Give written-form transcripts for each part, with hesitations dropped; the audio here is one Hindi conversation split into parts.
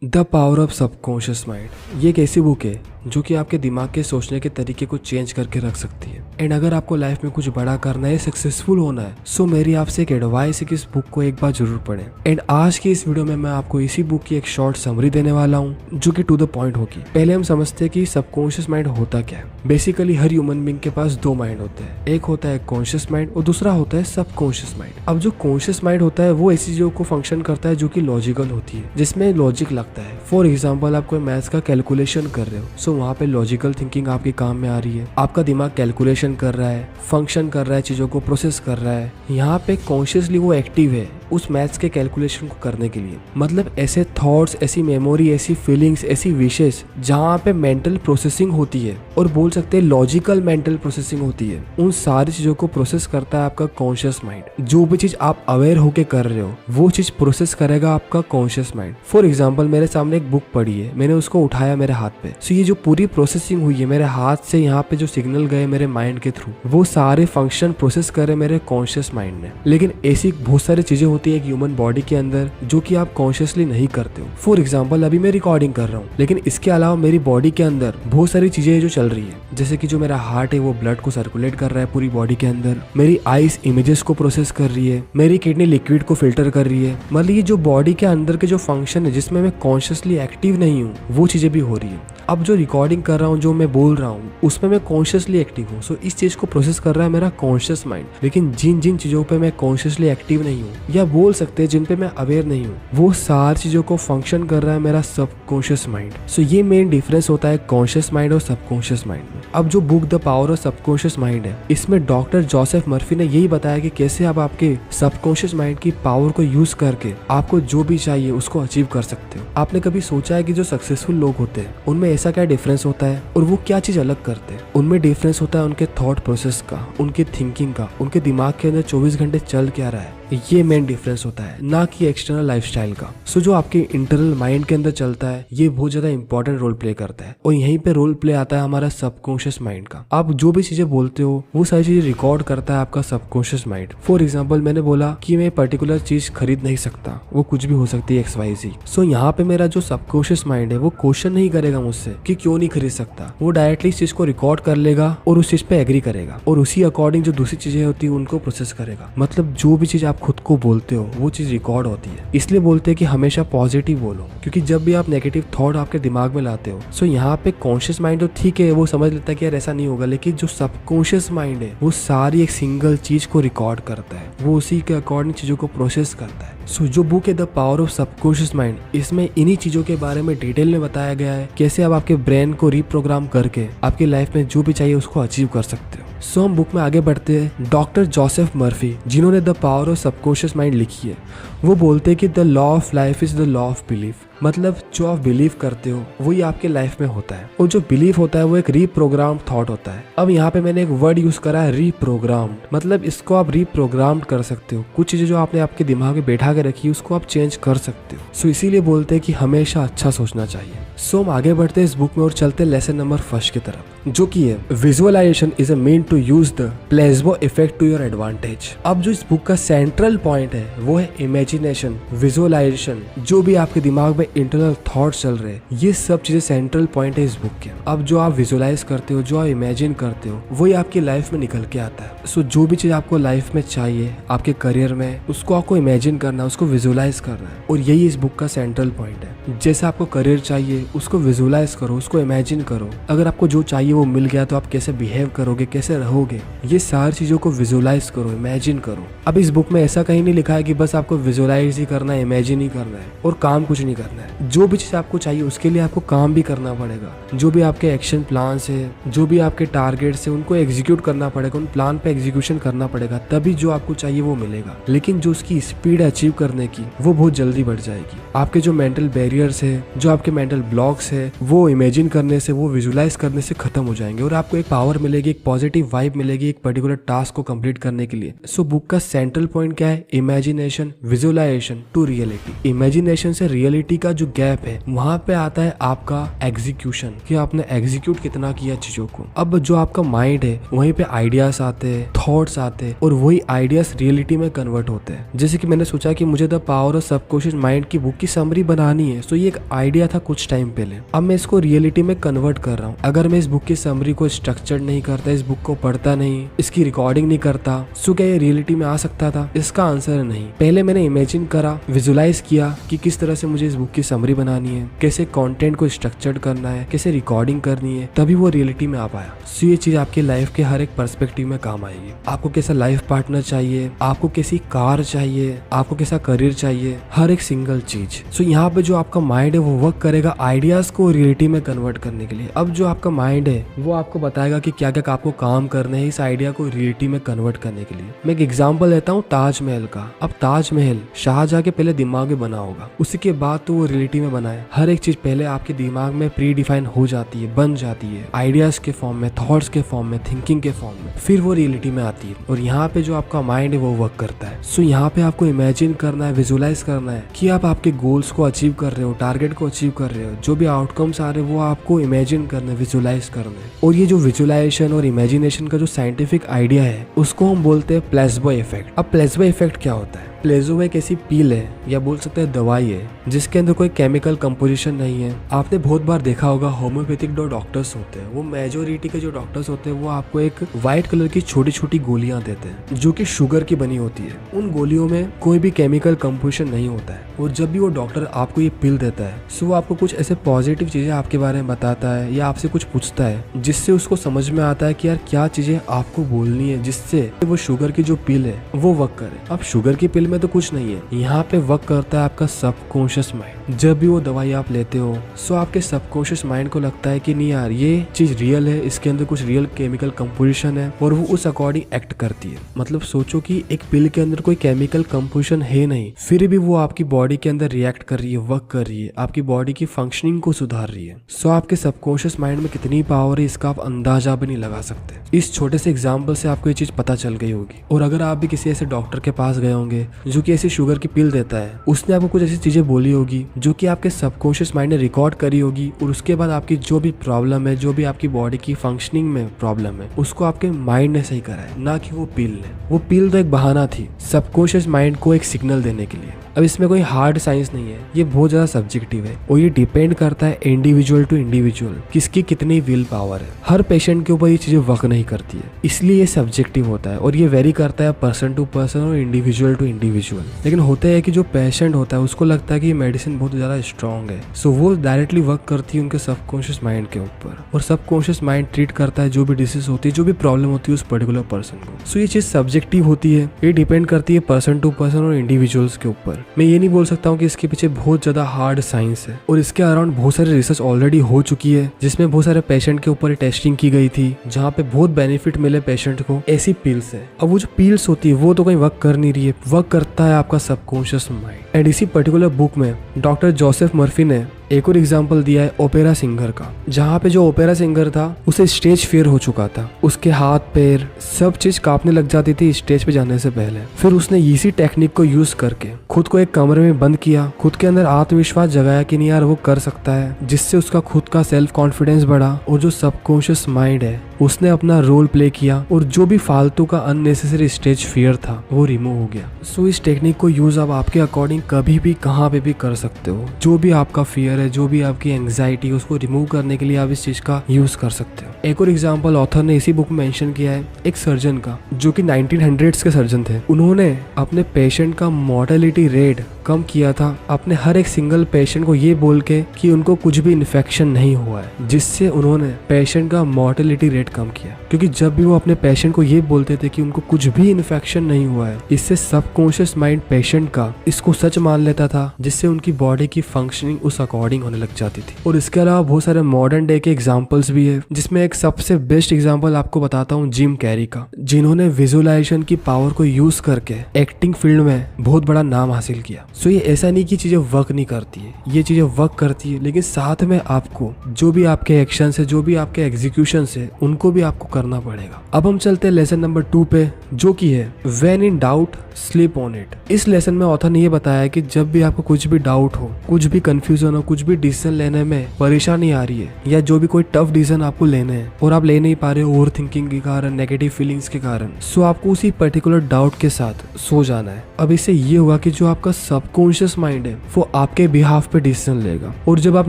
The power of subconscious mind ये एक ऐसी बुक है जो कि आपके दिमाग के सोचने के तरीके को चेंज करके रख सकती है। एंड अगर आपको लाइफ में कुछ बड़ा करना है, सक्सेसफुल होना है, सो मेरी आपसे एक एडवाइस है कि इस बुक को एक बार जरूर पढ़ें। एंड आज की इस वीडियो में मैं आपको इसी बुक की एक शॉर्ट समरी देने वाला हूँ जो कि टू द पॉइंट होगी। पहले हम समझते हैं कि सबकॉन्शियस माइंड होता क्या है। बेसिकली हर ह्यूमन बीइंग के पास दो माइंड होते हैं, एक होता है कॉन्शियस माइंड और दूसरा होता है सबकॉन्शियस माइंड। अब जो कॉन्शियस माइंड होता है वो ऐसी चीजों को फंक्शन करता है जो कि लॉजिकल होती है, जिसमें लॉजिक लगता है। फॉर एग्जाम्पल आप कोई मैथ्स का कैलकुलेशन कर रहे हो, सो वहाँ पे लॉजिकल थिंकिंग आपके काम में आ रही है। आपका दिमाग कैलकुलेशन कर रहा है, फंक्शन कर रहा है, चीजों को प्रोसेस कर रहा है। यहाँ पे कॉन्शियसली वो एक्टिव है उस मैथ्स के कैलकुलेशन को करने के लिए। मतलब ऐसे थॉट्स, ऐसी मेमोरी, ऐसी फीलिंग्स, ऐसी विशेस जहाँ पे मेंटल प्रोसेसिंग होती है और बोल सकते हैं लॉजिकल मेंटल प्रोसेसिंग होती है, उन सारी चीजों को प्रोसेस करता है आपका कॉन्शियस माइंड। जो भी चीज आप अवेयर होके कर रहे हो वो चीज प्रोसेस करेगा आपका कॉन्शियस माइंड। फॉर एग्जाम्पल मेरे सामने एक बुक पड़ी है, मैंने उसको उठाया मेरे हाथ पे, सो ये जो पूरी प्रोसेसिंग हुई है मेरे हाथ से, यहाँ पे जो सिग्नल गए मेरे माइंड के थ्रू, वो सारे फंक्शन प्रोसेस करे मेरे कॉन्शियस माइंड ने। लेकिन ऐसी बहुत सारी चीजें होती है एक ह्यूमन बॉडी के अंदर जो कि आप कॉन्शियसली नहीं करते हो। फॉर एग्जाम्पल अभी मैं रिकॉर्डिंग कर रहा हूँ, लेकिन इसके अलावा मेरी बॉडी के अंदर बहुत सारी चीजें जो चल रही है, जैसे कि जो मेरा हार्ट है वो ब्लड को सर्कुलेट कर रहा है पूरी बॉडी के अंदर, मेरी आईज इमेजेस को प्रोसेस कर रही है, मेरी किडनी लिक्विड को फिल्टर कर रही है। मतलब ये जो बॉडी के अंदर के जो फंक्शन है जिसमें मैं कॉन्शियसली एक्टिव नहीं हूँ वो चीजें भी हो रही है। अब जो रिकॉर्डिंग कर रहा हूँ, जो मैं बोल रहा हूँ, उसमें मैं कॉन्शियसली एक्टिव हूँ, सो इस चीज को प्रोसेस कर रहा है मेरा कॉन्शियस माइंड। लेकिन जिन जिन चीजों पे मैं कॉन्शियसली एक्टिव नहीं हूँ, या बोल सकते हैं जिन पे मैं अवेयर नहीं हूँ, वो सारी चीजों को फंक्शन कर रहा है मेरा सबकॉन्शियस माइंड। सो ये मेन डिफरेंस होता है कॉन्शियस माइंड और सबकॉन्शियस माइंड में। अब जो book the power of subconscious mind है, इसमें डॉक्टर जोसेफ मर्फी ने यही बताया कि कैसे आप आपके सबकॉन्शियस माइंड की पावर को यूज करके आपको जो भी चाहिए उसको अचीव कर सकते हो। आपने कभी सोचा है कि जो सक्सेसफुल लोग होते हैं उनमें ऐसा क्या डिफरेंस होता है और वो क्या चीज अलग करते हैं? उनमें डिफरेंस होता है उनके थॉट प्रोसेस का, उनके थिंकिंग का, उनके दिमाग के अंदर 24 घंटे चल क्या रहा है, ये मेन डिफरेंस होता है, ना कि एक्सटर्नल लाइफस्टाइल का। सो जो आपके इंटरनल माइंड के अंदर चलता है ये बहुत ज्यादा इंपॉर्टेंट रोल प्ले करता है, और यहीं पे रोल प्ले आता है हमारा सबकॉन्शियस माइंड का। आप जो भी चीजें बोलते हो वो सारी चीजें रिकॉर्ड करता है आपका सबकॉन्शियस माइंड। फॉर एग्जाम्पल मैंने बोला कि मैं पर्टिकुलर चीज खरीद नहीं सकता, वो कुछ भी हो सकती है XYZ। सो यहाँ पे मेरा जो सबकॉन्शियस माइंड है वो क्वेश्चन नहीं करेगा मुझसे कि क्यों नहीं खरीद सकता, वो डायरेक्टली इस चीज को रिकॉर्ड कर लेगा और उस चीज पे एग्री करेगा, और उसी अकॉर्डिंग जो दूसरी चीजें होती है उनको प्रोसेस करेगा। मतलब जो भी चीज आप खुद को बोलते हो वो चीज रिकॉर्ड होती है। इसलिए बोलते हैं कि हमेशा पॉजिटिव बोलो, क्योंकि जब भी आप नेगेटिव थॉट आपके दिमाग में लाते हो, सो यहाँ पे कॉन्शियस माइंड तो ठीक है, वो समझ लेता है कि यार ऐसा नहीं होगा, लेकिन जो सबकॉन्शियस माइंड है वो सारी एक सिंगल चीज को रिकॉर्ड करता है, वो उसी के अकॉर्डिंग चीजों को प्रोसेस करता है। सो जो बुक है the power of subconscious mind, इसमें इन्हीं चीजों के बारे में डिटेल में बताया गया है कैसे आप आपके ब्रेन को रिप्रोग्राम करके आपकी लाइफ में जो भी चाहिए उसको अचीव कर सकते हो। सो हम बुक में आगे बढ़ते हैं। डॉक्टर जोसेफ मर्फी जिन्होंने the power of subconscious mind लिखी है, वो बोलते हैं कि the law of life is the law of belief. मतलब जो आप बिलीव करते हो वही आपके लाइफ में होता है, और जो बिलीव होता है वो एक रीप्रोग्राम्ड थॉट होता है। अब यहाँ पे मैंने एक वर्ड यूज करा है रीप्रोग्राम्ड, मतलब इसको आप रीप्रोग्राम्ड कर सकते हो। कुछ चीजें जो आपने आपके दिमाग में बैठा के रखी है उसको आप चेंज कर सकते हो। सो इसीलिए बोलते हैं कि हमेशा अच्छा सोचना चाहिए। सो हम आगे बढ़ते हैं इस बुक में और चलते हैं लेसन नंबर 1 की तरफ, जो कि है visualization is a mean to use the placebo effect to your advantage. अब जो इस बुक का सेंट्रल पॉइंट है वो है इमेजिनेशन, विजुअलाइजेशन। जो भी आपके दिमाग में इंटरनल थॉट्स चल रहे हैं, ये सब चीजें सेंट्रल पॉइंट है इस बुक के। अब जो आप विजुअलाइज करते हो, जो आप इमेजिन करते हो, वही आपकी लाइफ में निकल के आता है। सो जो भी चीज आपको लाइफ में चाहिए आपके करियर में, उसको आपको इमेजिन करना है, उसको विजुअलाइज करना है, और यही इस बुक का सेंट्रल पॉइंट है। जैसे आपको करियर चाहिए उसको विजुअलाइज करो, उसको इमेजिन करो। अगर आपको जो चाहिए वो मिल गया तो आप कैसे बिहेव करोगे, कैसे रहोगे, ये सारी चीजों को विजुअलाइज करो, इमेजिन करो। अब इस बुक में ऐसा कहीं नहीं लिखा है कि बस आपको विजुअलाइज ही करना है, इमेजिन ही करना है और काम कुछ नहीं करना है। जो भी चीज आपको चाहिए उसके लिए आपको काम भी करना पड़ेगा। जो भी आपके एक्शन प्लान्स है, जो भी आपके टारगेट्स है, उनको एग्जीक्यूट करना पड़ेगा, उन प्लान पे एग्जीक्यूशन करना पड़ेगा, तभी जो आपको चाहिए वो मिलेगा। लेकिन जो उसकी स्पीड है अचीव करने की वो बहुत जल्दी बढ़ जाएगी। आपके जो मेंटल बैरियर्स है, जो आपके मेंटल ब्लॉक्स है, वो इमेजिन करने से, वो विजुअलाइज करने से खत्म हो जाएंगे, और आपको एक पावर मिलेगी, एक पॉजिटिव वाइब मिलेगी एक पर्टिकुलर टास्क को कंप्लीट करने के लिए। सो बुक का सेंट्रल पॉइंट क्या है? Imagination, visualization visualization to reality. Imagination से रियलिटी का जो गैप है वहाँ पे आता है आपका एग्जीक्यूशन, कि आपने एग्जीक्यूट कितना किया चीजों को। अब जो आपका माइंड है वहीं पे आइडियाज आते हैं, थॉट्स आते हैं और वही आइडियाज रियलिटी में कन्वर्ट होते हैं। जैसे कि मैंने सोचा कि मुझे the power of subconscious mind की बुक की समरी बनानी है, सो ये एक आइडिया था कुछ टाइम पहले। अब मैं इसको रियलिटी में कन्वर्ट कर रहा हूँ। अगर मैं इस बुक की समरी को स्ट्रक्चर नहीं करता, इस बुक को पढ़ता नहीं, इसकी रिकॉर्डिंग नहीं करता, सो क्या ये रियलिटी में आ सकता था? इसका आंसर है नहीं। पहले मैंने इमेजिन करा, विजुलाइज किया कि किस तरह से मुझे इस बुक की समरी बनानी है, कैसे कंटेंट को स्ट्रक्चर्ड करना है, कैसे रिकॉर्डिंग करनी है, तभी वो रियलिटी में आ पाया। सो ये चीज आपकी लाइफ के हर एक पर्सपेक्टिव में काम आएगी। आपको कैसा लाइफ पार्टनर चाहिए, आपको कैसी कार चाहिए, आपको कैसा करियर चाहिए, हर एक सिंगल चीज। सो यहाँ पे जो आपका माइंड है वो वर्क करेगा आइडियाज को रियलिटी में कन्वर्ट करने के लिए। अब जो आपका माइंड है वो आपको बताएगा कि क्या क्या आपको काम करने हैं इस आइडिया को रियलिटी में कन्वर्ट करने के लिए। मैं एक एग्जांपल लेता हूँ ताजमहल का। अब ताजमहल शाहजहां के पहले दिमाग में बना होगा, उसी के बाद तो वो रियलिटी में बना है। हर एक चीज पहले आपके दिमाग में प्री डिफाइन हो जाती है, बन जाती है, आइडियाज के फॉर्म में, थॉट्स के फॉर्म में, थिंकिंग के फॉर्म में, फिर वो रियलिटी में आती है। और यहाँ पे जो आपका माइंड है वो वर्क करता है। सो यहाँ पे आपको इमेजिन करना है, विजुलाइज करना है कि आप आपके गोल्स को अचीव कर रहे हो, टारगेट को अचीव कर रहे हो। जो भी आउटकम्स आ रहे हैं वो आपको इमेजिन करना है, विजुलाइज करना है। और ये जो विजुलाइजेशन और इमेजिनेशन का जो साइंटिफिक आइडिया है उसको हम बोलते हैं प्लेसबो इफेक्ट। अब प्लेसबो इफेक्ट क्या होता है? प्लेसबो एक ऐसी पील है या बोल सकते हैं दवाई है जिसके अंदर कोई केमिकल कंपोजिशन नहीं है। आपने बहुत बार देखा होगा होम्योपैथिक जो डॉक्टर्स होते हैं, वो मेजोरिटी के जो डॉक्टर्स होते हैं वो आपको एक व्हाइट कलर की छोटी छोटी गोलियां देते हैं जो कि शुगर की बनी होती है। उन गोलियों में कोई भी केमिकल कंपोजिशन नहीं होता है। और जब भी वो डॉक्टर आपको ये पिल देता है सो वो आपको कुछ ऐसे पॉजिटिव चीजें आपके बारे में बताता है या आपसे कुछ पूछता है जिससे उसको समझ में आता है कि यार क्या चीजें आपको बोलनी है जिससे वो शुगर की जो पिल है वो वर्क करे। अब शुगर की पिल में तो कुछ नहीं है, यहाँ पे वर्क करता है आपका सबकॉन्शियस माइंड। जब भी वो दवाई आप लेते हो सो आपके सबकॉन्शियस माइंड को लगता है कि नहीं यार ये चीज रियल है, इसके अंदर कुछ रियल केमिकल कंपोजिशन है और वो उस अकॉर्डिंग एक्ट करती है। मतलब सोचो कि एक पिल के अंदर कोई केमिकल कंपोजिशन है नहीं, फिर भी वो आपकी बॉडी के अंदर रिएक्ट कर रही है, वर्क कर रही है, आपकी बॉडी की फंक्शनिंग को सुधार रही है। सो आपके सबकॉन्शियस माइंड में कितनी पावर है इसका आप अंदाजा भी नहीं लगा सकते। इस छोटे से एग्जाम्पल से आपको ये चीज पता चल गई होगी। और अगर आप भी किसी ऐसे डॉक्टर के पास गए होंगे जो कि ऐसी शुगर की पिल देता है, उसने आपको कुछ ऐसी चीजें बोली होगी जो कि आपके सबकॉन्शियस माइंड ने रिकॉर्ड करी होगी और उसके बाद आपकी जो भी प्रॉब्लम है, जो भी आपकी बॉडी की फंक्शनिंग में प्रॉब्लम है, उसको आपके माइंड ने सही करा है, ना कि वो पिल ने। वो पिल तो एक बहाना थी सबकॉन्शियस माइंड को एक सिग्नल देने के लिए। अब इसमें कोई हार्ड साइंस नहीं है, ये बहुत ज्यादा सब्जेक्टिव है और ये डिपेंड करता है इंडिविजुअल टू इंडिविजुअल किसकी कितनी विल पावर है। हर पेशेंट के ऊपर ये चीजें वर्क नहीं करती है, इसलिए ये सब्जेक्टिव होता है और ये वेरी करता है पर्सन टू पर्सन और इंडिविजुअल टू इंडिविजुअल। लेकिन होता है कि जो पेशेंट होता है उसको लगता है कि ये मेडिसिन बहुत ज्यादा स्ट्रॉन्ग है, सो वो डायरेक्टली वर्क करती है उनके सबकॉन्शियस माइंड के ऊपर और सबकॉन्शियस माइंड ट्रीट करता है जो भी डिसीज होती है, जो भी प्रॉब्लम होती है उस पर्टिकुलर पर्सन को। सो ये चीज सब्जेक्टिव होती है, ये डिपेंड करती है पर्सन टू पर्सन और इंडिविजुअल्स के ऊपर। मैं ये नहीं बोल सकता हूँ कि इसके पीछे बहुत ज्यादा हार्ड साइंस है और इसके अराउंड बहुत सारी रिसर्च ऑलरेडी हो चुकी है जिसमें बहुत सारे पेशेंट के ऊपर टेस्टिंग की गई थी जहाँ पे बहुत बेनिफिट मिले पेशेंट को ऐसी पिल्स है। अब वो जो पिल्स होती है वो तो कहीं वर्क कर नहीं रही है, वर्क करता है आपका सबकॉन्शियस माइंड। एंड इसी पर्टिकुलर बुक में डॉक्टर जोसेफ मर्फी ने एक और एग्जाम्पल दिया है ओपेरा सिंगर का, जहाँ पे जो ओपेरा सिंगर था उसे स्टेज फियर हो चुका था, उसके हाथ पैर सब चीज कांपने लग जाती थी स्टेज पे जाने से पहले। फिर उसने इसी टेक्निक को यूज करके खुद को एक कमरे में बंद किया, खुद के अंदर आत्मविश्वास जगाया कि नहीं यार वो कर सकता है, जिससे उसका खुद का सेल्फ कॉन्फिडेंस बढ़ा और जो सबकॉन्शियस माइंड है उसने अपना रोल प्ले किया और जो भी फालतू का अननेसेसरी स्टेज फियर था वो रिमूव हो गया। सो इस टेक्निक को यूज आप आपके अकॉर्डिंग कभी भी कहाँ पे भी कर सकते हो। जो भी आपका फियर है, जो भी आपकी एंग्जाइटी है, उसको रिमूव करने के लिए आप इस चीज का यूज कर सकते हो। एक और एग्जांपल ऑथर ने इसी बुक में मेंशन किया है एक सर्जन का जो कि 1900s के सर्जन थे। उन्होंने अपने पेशेंट का मोर्टेलिटी रेट कम किया था अपने हर एक सिंगल पेशेंट को ये बोल के कि उनको कुछ भी इन्फेक्शन नहीं हुआ है, जिससे उन्होंने पेशेंट का मोर्टेलिटी रेट कम किया। क्योंकि जब भी वो अपने पेशेंट को ये बोलते थे कि उनको कुछ भी इन्फेक्शन नहीं हुआ है, इससे सबकॉन्शियस माइंड पेशेंट का इसको सच मान लेता था, जिससे उनकी बॉडी की फंक्शनिंग उस अकॉर्डिंग होने लग जाती थी। और इसके अलावा बहुत सारे मॉडर्न डे के एग्जाम्पल्स भी है, जिसमें एक सबसे बेस्ट एग्जाम्पल आपको बताता हूँ जिम कैरी का, जिन्होंने विजुअलाइजेशन की पावर को यूज करके एक्टिंग फील्ड में बहुत बड़ा नाम हासिल किया। सो ये ऐसा नहीं कि चीजें वर्क नहीं करती है, ये चीजें वर्क करती है, लेकिन साथ में आपको जो भी आपके एक्शन है, जो भी आपके एग्जीक्यूशन है, उनको भी आपको करना करना पड़ेगा। अब हम चलते हैं लेसन नंबर 2 पे, जो कि है when in doubt sleep on it. इस लेसन में ऑथर ने ये बताया कि जब भी आपको कुछ भी डाउट हो, कुछ भी कंफ्यूजन हो, कुछ भी डिसीजन लेने में परेशानी आ रही है, या जो भी कोई टफ डिसीजन आपको लेने हैं और आप ले नहीं पा रहे हो ओवर थिंकिंग के कारण, नेगेटिव फीलिंग्स के कारण, सो आपको उसी पर्टिकुलर डाउट के साथ सो जाना है। अब इससे ये होगा कि जो आपका सबकॉन्शियस माइंड है वो आपके बिहाफ पे डिसीजन लेगा, और जब आप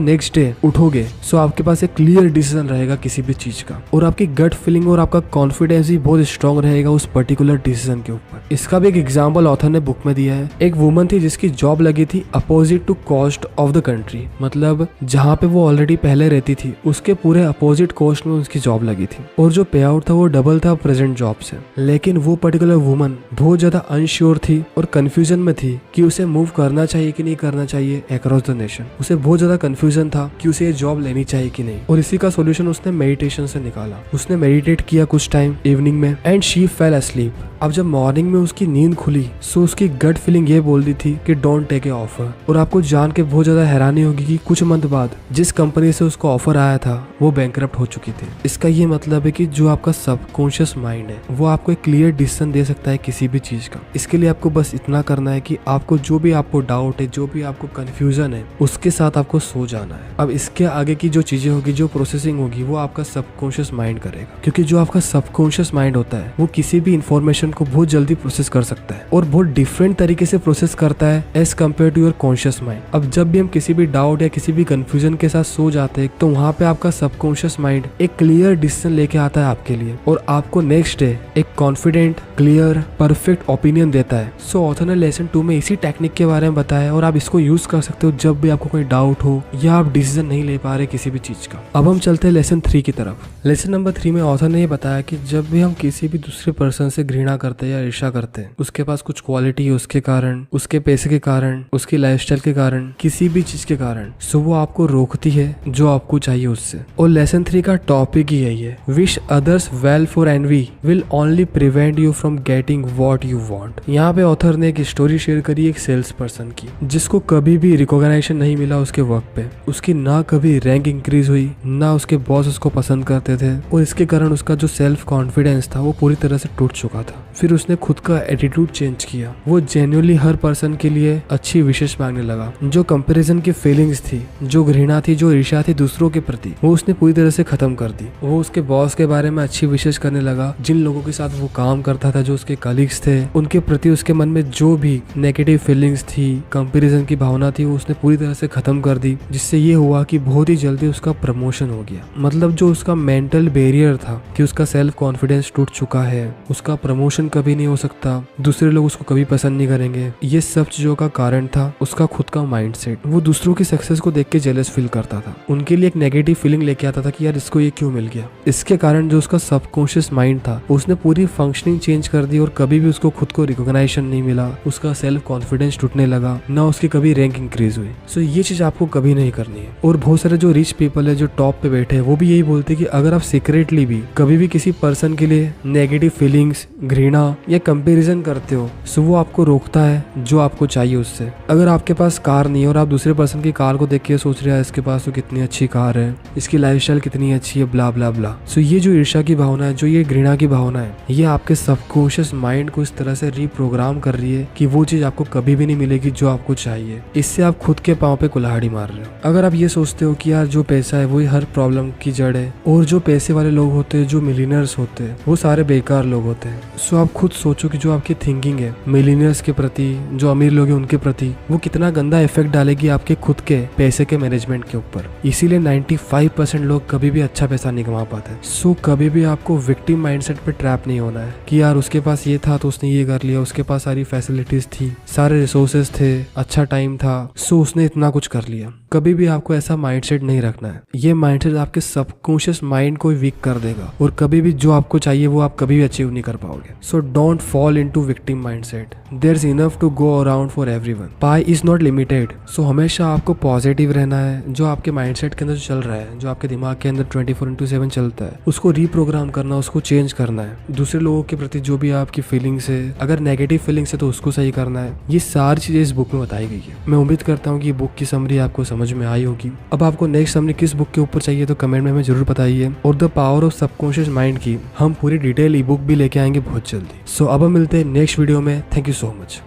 नेक्स्ट डे उठोगे सो आपके पास एक क्लियर डिसीजन रहेगा किसी भी चीज का, और आपकी गट फीलिंग और आपका कॉन्फिडेंस भी बहुत स्ट्रांग रहेगा उस पर्टिकुलर डिसीजन के ऊपर। इसका भी एक एग्जाम्पल ऑथर ने बुक में दिया है। एक वुमन थी जिसकी जॉब लगी थी opposite to coast of the country, मतलब जहाँ पे वो ऑलरेडी पहले रहती थी उसके पूरे अपोजिट कोस्ट में उसकी जॉब लगी थी, और जो पे आउट था वो डबल था प्रेजेंट जॉब से। लेकिन वो पर्टिकुलर वुमन बहुत ज्यादा अनश्योर थी और कंफ्यूजन में थी कि उसे मूव करना चाहिए कि नहीं करना चाहिए अक्रॉस द नेशन। उसे बहुत ज्यादा कंफ्यूजन था कि उसे ये जॉब लेनी चाहिए कि नहीं, और इसी का सोल्यूशन उसने मेडिटेशन से निकाला। उसने मेडिटेट किया कुछ टाइम इवनिंग में एंड शी फेल अस्लीप। अब जब मॉर्निंग में उसकी नींद खुली सो उसकी गट फीलिंग ये बोल रही थी कि डोंट टेक ए ऑफर। और आपको जान के बहुत ज्यादा हैरानी होगी कि कुछ मंथ बाद जिस कंपनी से उसको ऑफर आया था वो बैंकरप्ट हो चुकी थी। इसका ये मतलब है कि जो आपका सबकॉन्शियस माइंड है वो आपको एक क्लियर डिसीजन दे सकता है किसी भी चीज का। इसके लिए आपको बस इतना करना है कि आपको जो भी आपको डाउट है, जो भी आपको कंफ्यूजन है, उसके साथ आपको सो जाना है। अब इसके आगे की जो चीजें होगी, जो प्रोसेसिंग होगी, वो आपका सबकॉन्शियस माइंड करेगा, क्योंकि जो आपका सबकॉन्शियस माइंड होता है वो किसी भी इंफॉर्मेशन को बहुत जल्दी प्रोसेस कर सकता है और बहुत डिफरेंट तरीके से प्रोसेस करता है as compare to your conscious mind. अब जब भी हम किसी भी डाउट या किसी भी कंफ्यूजन के साथ सो जाते हैं तो वहाँ पे आपका सबकॉन्शियस माइंड एक क्लियर डिसीजन लेके आता है आपके लिए, और आपको नेक्स्ट डे एक कॉन्फिडेंट, क्लियर, परफेक्ट ओपिनियन देता है। सो ऑथर ने लेसन 2 में इसी टेक्निक के बारे में बताया, और आप इसको यूज कर सकते हो जब भी आपको कोई डाउट हो या आप डिसीजन नहीं ले पा रहे किसी भी चीज का। अब हम चलते हैं लेसन 3 की तरफ। लेसन नंबर 3 में ऑथर ने ये बताया कि जब भी हम किसी भी दूसरे पर्सन से घृणा करते हैं या ईर्ष्या करते हैं, उसके पास कुछ क्वालिटी है उसके कारण, उसके पैसे के कारण, उसकी लाइफस्टाइल के कारण, किसी भी चीज के कारण, सो वो आपको रोकती है जो आपको चाहिए उससे। और लेसन 3 का टॉपिक ही यही है, wish others well for envy will only prevent you from getting what you want. यहाँ पे ऑथर ने एक स्टोरी शेयर करी एक सेल्स पर्सन की, जिसको कभी भी रिकॉग्निशन नहीं मिला उसके वर्क पे। उसकी ना कभी रैंक इंक्रीज हुई, ना उसके बॉस उसको पसंद करते थे, और इसके कारण उसका जो सेल्फ कॉन्फिडेंस था वो पूरी तरह से टूट चुका था। फिर उसने खुद का एटीट्यूड चेंज किया। वो जेन्युइनली हर पर्सन के लिए अच्छी विशेष मांगने लगा। जो कंपैरिजन की फीलिंग्स थी, जो घृणा थी, जो ईर्ष्या थी दूसरों के प्रति, वो उसने पूरी तरह से खत्म कर दी। वो उसके बॉस के बारे में अच्छी विशेष करने लगा। जिन लोगों के साथ वो काम करता था, जो उसके कलीग्स थे, उनके प्रति उसके मन में जो भी नेगेटिव फीलिंग्स थी, कंपैरिजन की भावना थी, वो उसने पूरी तरह से खत्म कर दी। जिससे ये हुआ कि बहुत ही जल्दी उसका प्रमोशन हो गया। मतलब जो उसका मेंटल बैरियर था कि उसका सेल्फ कॉन्फिडेंस टूट चुका है, उसका प्रमोशन कभी नहीं हो सकता, दूसरे लोग उसको कभी पसंद नहीं करेंगे, ये सब चीजों का कारण था उसका खुद का माइंडसेट। वो दूसरों की सक्सेस को देख के जेलस फील करता था, उनके लिए एक नेगेटिव फीलिंग लेके आता था कि यार इसको ये क्यों मिल गया। इसके कारण जो उसका सबकॉन्शियस माइंड था उसने पूरी फंक्शनिंग चेंज कर दी, और कभी भी उसको खुद को रिकॉग्निशन नहीं मिला, उसका सेल्फ कॉन्फिडेंस टूटने लगा, ना उसकी कभी रैंक इंक्रीज हुई। सो ये चीज आपको कभी नहीं करनी है। और बहुत सारे जो रिच पीपल है, जो टॉप पे बैठे हैं, वो भी यही बोलते हैं कि अगर आप सीक्रेटली भी कभी भी किसी पर्सन के लिए नेगेटिव फीलिंग्स, घृणा या कंपैरिजन करते हो, सो वो आपको रोकता है जो आपको चाहिए उससे। अगर आपके पास कार नहीं है और आप दूसरे पर्सन की कार को देख के सोच रहे हैं इसके पास तो कितनी अच्छी कार है, इसकी लाइफस्टाइल कितनी अच्छी है, ब्ला ब्ला ब्ला। सो ये जो ईर्ष्या की भावना है, जो ये घृणा की भावना है, ये आपके सबकॉन्शियस माइंड को इस तरह से रीप्रोग्राम कर रही है कि वो चीज आपको कभी भी नहीं मिलेगी जो आपको चाहिए। इससे आप खुद के पांव पे कुल्हाड़ी मार रहे हो। अगर आप ये सोचते हो कि यार जो पैसा है वही हर प्रॉब्लम की जड़ है, और जो पैसे वाले लोग होते हैं, जो मिलियनर्स होते हैं, वो सारे बेकार लोग होते हैं, सो आप खुद सोचो कि जो आपकी थिंकिंग है मिलियनर्स के प्रति, जो अमीर लोग हैं उनके प्रति, वो कितना गंदा इफेक्ट डालेगी आपके खुद के पैसे के मैनेजमेंट के ऊपर। इसीलिए 95% लोग कभी भी अच्छा पैसा नहीं कमा पाते। सो कभी भी आपको विक्टिम माइंडसेट पे ट्रैप नहीं होना है कि यार उसके पास ये था तो उसने ये कर लिया, उसके पास सारी फैसिलिटीज थी, सारे रिसोर्सेज थे, अच्छा टाइम था, सो उसने इतना कुछ कर लिया। कभी भी आपको ऐसा माइंडसेट नहीं रखना है। ये माइंडसेट आपके सबकॉन्शियस माइंड को वीक कर देगा, और कभी भी जो आपको चाहिए वो आप कभी भी अचीव नहीं कर पाओगे। So don't fall into victim mindset. There is enough to go around for everyone. Pie is not limited. So हमेशा आपको पॉजिटिव रहना है। जो आपके माइंडसेट के अंदर जो चल रहा है, जो आपके दिमाग के अंदर 24/7 चलता है, उसको रीप्रोग्राम करना, उसको चेंज करना है। दूसरे लोगों के प्रति जो भी आपकी फीलिंग्स है, अगर नेगेटिव फीलिंग्स है तो उसको सही करना है। ये सारी चीजें इस बुक में बताई गई है। मैं उम्मीद करता हूँ कि बुक की समरी आपको समझ में आई होगी। अब आपको नेक्स्ट हमने किस बुक के ऊपर चाहिए तो कमेंट में हमें जरूर बताइए। और the power of subconscious mind की हम पूरी डिटेल ई बुक भी लेके आएंगे बहुत जल्दी। सो अब हम मिलते हैं नेक्स्ट वीडियो में। Thank you so much.